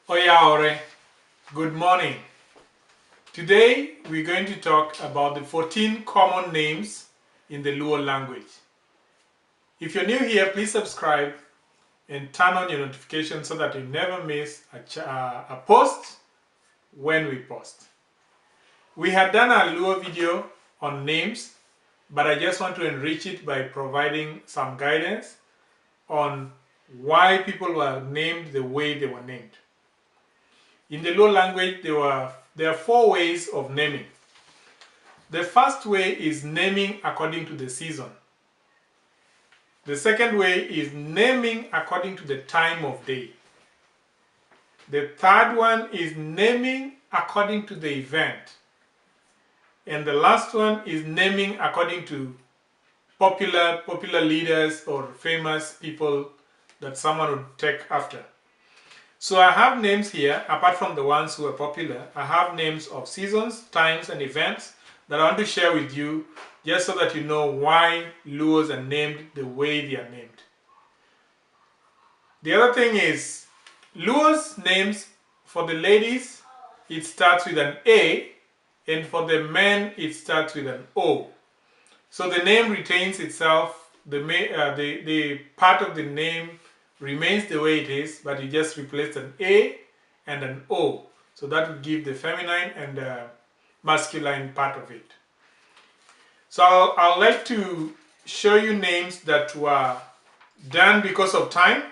Oyaore, good morning. Today we're going to talk about the 14 common names in the Luo language. If you're new here, please subscribe and turn on your notifications so that you never miss a post when we post. We had done a Luo video on names, but I just want to enrich it by providing some guidance on why people were named the way they were named. In the Luo language, there are 4 ways of naming. The first way is naming according to the season. The second way is naming according to the time of day. The third one is naming according to the event. And the last one is naming according to popular leaders or famous people that someone would take after. So I have names here, apart from the ones who are popular. I have names of seasons, times, and events that I want to share with you just so that you know why Luos are named the way they are named. The other thing is, Luos names for the ladies, it starts with an A, and for the men, it starts with an O. So the name retains itself, the part of the name remains the way it is, but you just replace an A and an O. So that would give the feminine and the masculine part of it. So I'd like to show you names that were done because of time.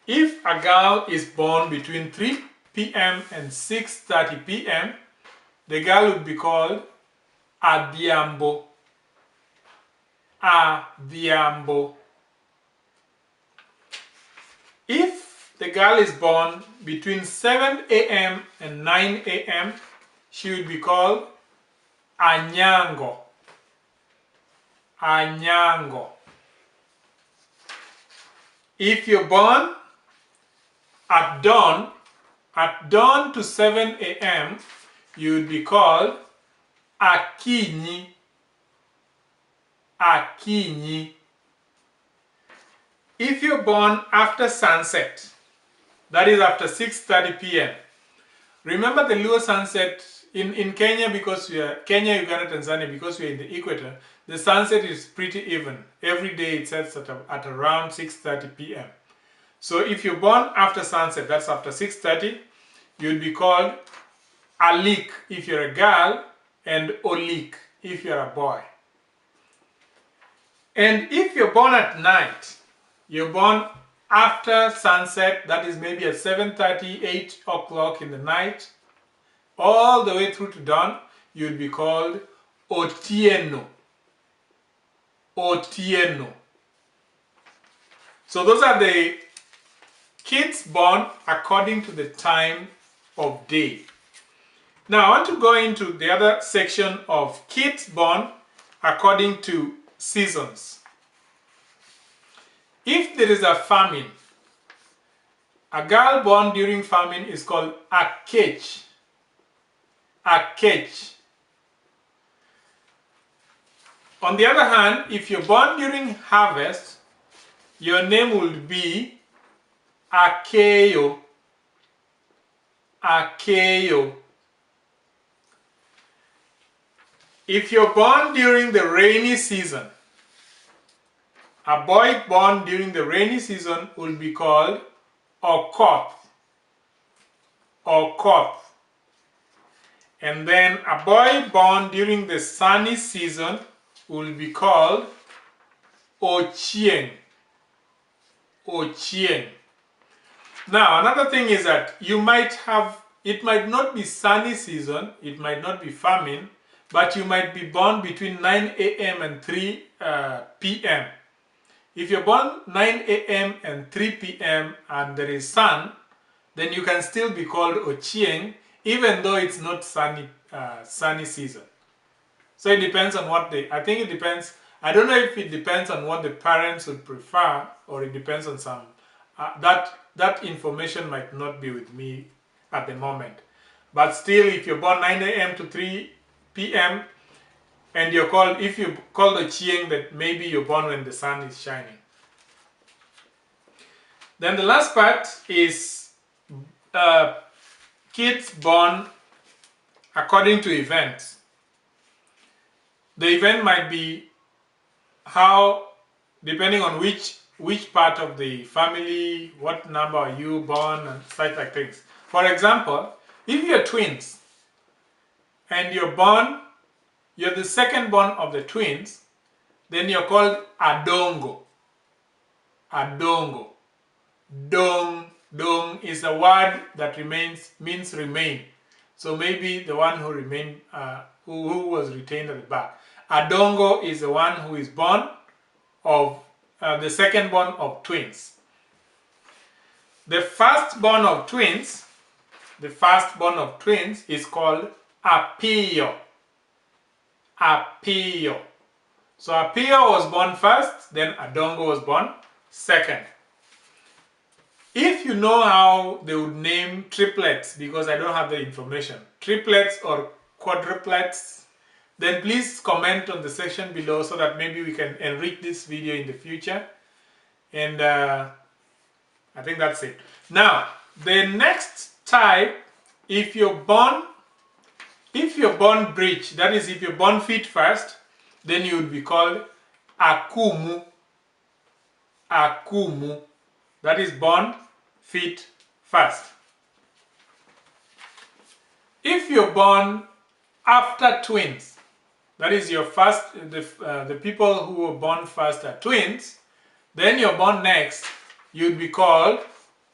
If a girl is born between 3 p.m. and 6:30 p.m., the girl would be called Adiambo. Adiambo. If the girl is born between 7 a.m. and 9 a.m., she would be called Anyango. Anyango. If you're born at dawn to 7 a.m., you would be called Akinyi. Akinyi. If you're born after sunset, that is after 6:30 p.m. Remember the Luo sunset in Kenya, because we are Kenya, Uganda, Tanzania, because we are in the equator, the sunset is pretty even. Every day it sets at around 6:30 p.m. So if you're born after sunset, that's after 6:30, you'll be called Alik if you're a girl, and Olik if you're a boy. And if you're born at night, you're born after sunset, that is maybe at 7:30, 8 o'clock in the night, all the way through to dawn, you'd be called Otieno. Otieno. So those are the kids born according to the time of day. Now I want to go into the other section of kids born according to seasons. If there is a famine, a girl born during famine is called Akech. Akech. On the other hand, if you're born during harvest, your name will be Akeyo. Akeyo. If you're born during the rainy season, a boy born during the rainy season will be called Okoth. Okoth. And then a boy born during the sunny season will be called Ochieng. Ochieng. Now another thing is that you might have, it might not be sunny season, it might not be famine, but you might be born between 9 a.m. and 3 p.m. If you're born 9 a.m. and 3 p.m. and there is sun, then you can still be called Ochieng, even though it's not sunny season. So it depends on what I think it depends. I don't know if it depends on what the parents would prefer, or it depends on some, that information might not be with me at the moment. But still, if you're born 9 a.m. to 3 p.m. and you're called, if you call Ochieng, that maybe you're born when the sun is shining. Then the last part is kids born according to events. The event might be how, depending on which part of the family, what number are you born, and such like things. For example, if you're twins and you're the second born of the twins, then you're called Adongo. Adongo. Dong is a word that means remain. So maybe the one who remained, who was retained at the back. Adongo is the one who is born of the second born of twins. The firstborn of twins is called Apio. Apio. So Apio was born first, then Adongo was born second. If you know how they would name triplets, because I don't have the information, triplets or quadruplets, then please comment on the section below so that maybe we can enrich this video in the future. And I think that's it. Now, the next type, if you're born breech, that is if you're born feet first, then you would be called Akumu. Akumu. That is born feet first. If you're born after twins, that is your first, the people who were born first are twins, then you're born next, you'd be called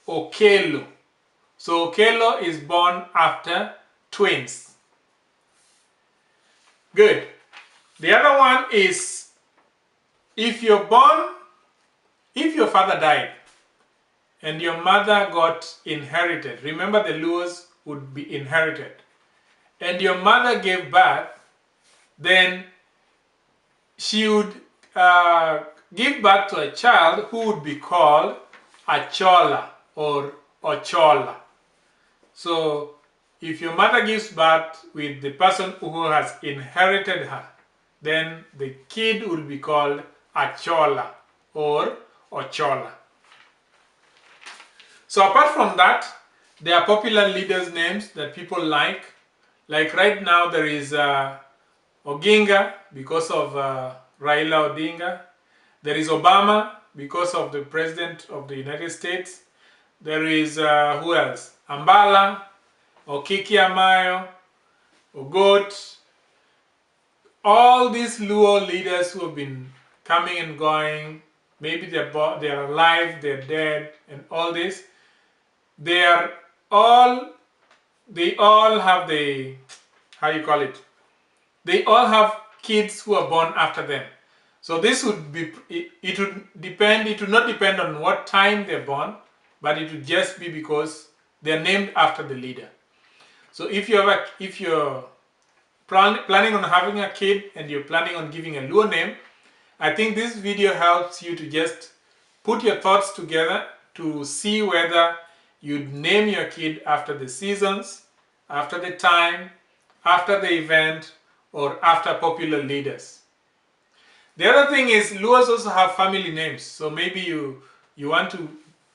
Okelo. So Okelo is born after twins. Good. The other one is if your father died and your mother got inherited, remember the Luos would be inherited, and your mother gave birth, then she would give birth to a child who would be called Achola or Ochola. So if your mother gives birth with the person who has inherited her, then the kid will be called Achola or Ochola. So apart from that, there are popular leaders' names that people like. Like right now there is Oginga because of Raila Odinga. There is Obama because of the President of the United States. There is, who else? Ambala, Okiki Amayo, Ogot. All these Luo leaders who have been coming and going, maybe they're alive, they're dead, and all this, they all have the, how you call it? They all have kids who are born after them. So this would be, it would not depend on what time they're born, but it would just be because they're named after the leader. So if you're planning on having a kid and you're planning on giving a Luo name, I think this video helps you to just put your thoughts together to see whether you'd name your kid after the seasons, after the time, after the event, or after popular leaders. The other thing is Luos also have family names. So maybe you want to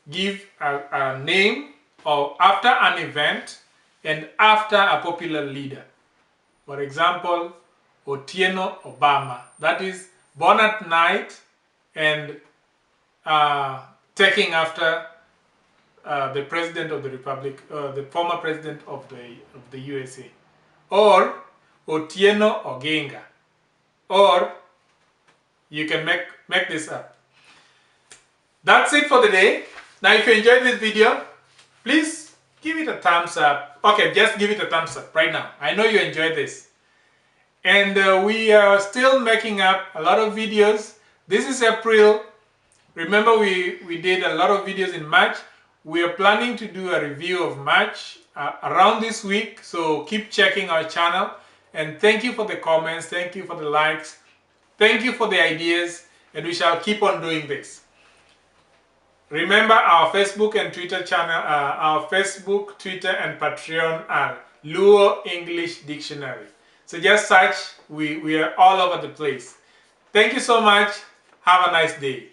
give a name or after an event and after a popular leader. For example, Otieno Obama. That is born at night and taking after the President of the Republic, the former President of the USA. Or Otieno Oginga. Or you can make this up. That's it for the day. Now if you enjoyed this video, please give it a thumbs up. Okay, just give it a thumbs up right now. I know you enjoyed this. And we are still making up a lot of videos. This is April. Remember we did a lot of videos in March. We are planning to do a review of March around this week. So keep checking our channel. And thank you for the comments. Thank you for the likes. Thank you for the ideas, and we shall keep on doing this. Remember our Facebook and Twitter channel, our Facebook, Twitter, and Patreon are Luo English Dictionary. So just search, we are all over the place. Thank you so much. Have a nice day.